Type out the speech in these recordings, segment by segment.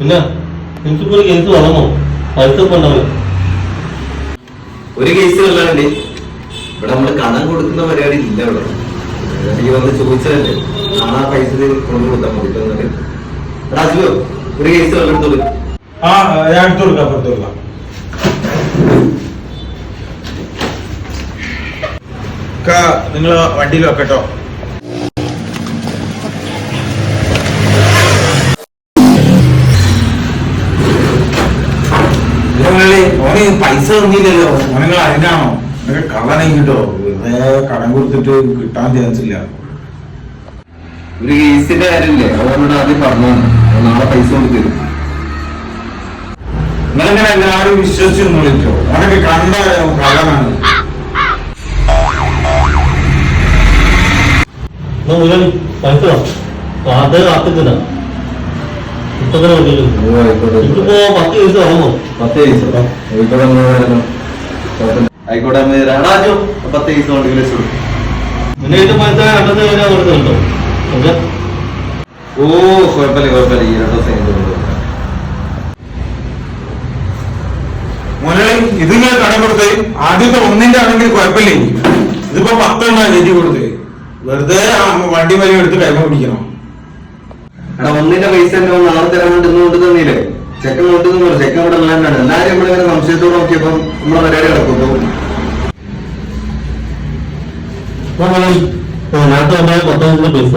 പിന്നെ എനിക്കിപ്പോ ഒരു കേസ് വന്നോ പൈസ കൊണ്ടാവും ഒരു കേസ് അല്ലാണ്ട് ഇവിടെ നമ്മള് കടം കൊടുക്കുന്ന പരിപാടി ഇല്ല ഇവിടെ. എനിക്ക് വന്ന് ചോദിച്ചതല്ലേ നാളെ പൈസ കൊണ്ടു കൊടുത്താൽ മതി. രാജുവോ ഒരു കേസ് എടുത്തോളൂ. ആ ഞാൻ എടുത്തു കൊടുക്കാം പുറത്തു കൊടുക്കാം. നിങ്ങൾ വണ്ടിയിൽ വെക്കട്ടോ. ഓന് പൈസ തന്നില്ലല്ലോ. ഓനങ്ങൾ അതിനാണോ നിനക്ക് കള്ളനെയും കിട്ടോ? വെറുതെ കടം കൊടുത്തിട്ട് കിട്ടാൻ ചാൻസ് ഇല്ല. ഒരു കേസിന്റെ കാര്യമില്ലേ അവരോട് ആദ്യം പറഞ്ഞു നാളെ പൈസ കൊടുത്തിരും. നിങ്ങളിങ്ങനെ എല്ലാവരും വിശ്വസിച്ചു വിളിച്ചോ? ഓനൊക്കെ കണ്ട കള്ളനാണ്. പൈസ അത് കാത്തിക്കുന്ന ഇപ്പൊ എനിക്കിപ്പോ 10 കേസ് വാങ്ങോ. 10 കേസ് ആയിക്കോട്ടെ. രാജു 10 കേസ് കൊണ്ട് പിന്നെ ഇത് പൈസ രണ്ടത് വരെ കൊടുക്കുന്നുണ്ടോ? ഓ കുഴപ്പമില്ല ഈ 2 ദിവസം മോനെ ഇത് ഞാൻ കടം കൊടുത്തേ. ആദ്യത്തെ 1ന്റെ ആണെങ്കിൽ കുഴപ്പമില്ലേ. ഇതിപ്പോ 10 എണ്ണ എഴുതി കൊടുത്തേ. വെറുതെ വണ്ടി വലിയ എടുത്ത് കൈമ പിടിക്കണം. എടാ 1ന്റെ പൈസ നാളെ തരാൻ വേണ്ടി കൊണ്ട് തന്നില്ലേ? ചെക്കൻ കൊണ്ട് തന്നു. ചെക്കൻ ഇവിടെ നല്ലതാണ്. എല്ലാവരും നമ്മളിങ്ങനെ സംശയത്തോടെ നോക്കിയപ്പോ നമ്മളെ പരിപാടി കിടക്കുന്നു. നേരത്തെ ഉണ്ടായ 19 പൈസ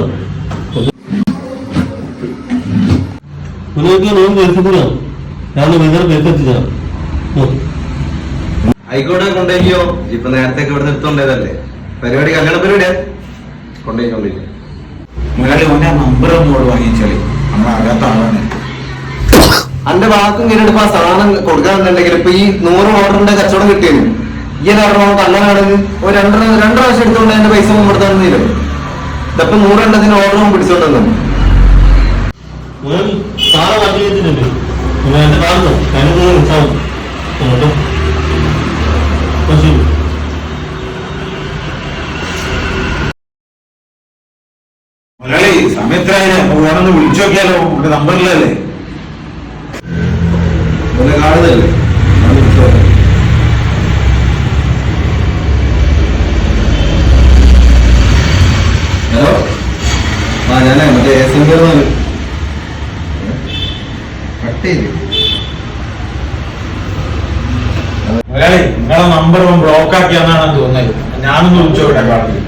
ലോൺ കേസിക്കുന്നോ? ഞാൻ വേറെ പൈസ എത്തിച്ചാണ്. ആയിക്കോട്ടെ കൊണ്ടേക്കോ. ഇപ്പൊ നേരത്തെ ഇവിടെ നിർത്തോണ്ടതല്ലേ പരിപാടി. കല്യാണ പരിപാടിയാ. കൊണ്ടേക്കോ. മുതലാളി ഓന്റെ നമ്പർ ഒന്നോട് വാങ്ങിച്ചാല് നമ്മളകത്ത ആളാണ്. അന്റെ വാക്കും കേട്ടിട്ട് ആ സാധനം കൊടുക്കാന്നുണ്ടെങ്കിൽ ഇപ്പൊ ഈ 100 ഓർഡറിന്റെ കച്ചവടം കിട്ടിയത് ഈ കാരണം കള്ളനാണെന്ന് ഒരു 2 പ്രാവശ്യം എടുത്തോണ്ട് എന്റെ പൈസ കൊടുത്താണെന്നില്ല. ഇതപ്പൊ 100 എണ്ണത്തിന് ഓർഡറും പിടിച്ചോണ്ടെന്നു. സാറ് വണ്ടിയിട്ടുണ്ട് എന്റെ കാണുന്നു. മുതലാളി സമയത്തായാലും ഓണൊന്ന് വിളിച്ചു നോക്കിയാലോ? നമ്മുടെ നമ്പറിലല്ലേ കാണുന്നല്ലേ. ഹലോ ഞാനേ മറ്റേ കട്ട് ചെയ്ത് മുതലാളി നിങ്ങളെ നമ്പർ ബ്ലോക്ക് ആക്കിയാന്നാണ് തോന്നുന്നത്. ഞാനൊന്ന് വിളിച്ചു നോക്കട്ടെ.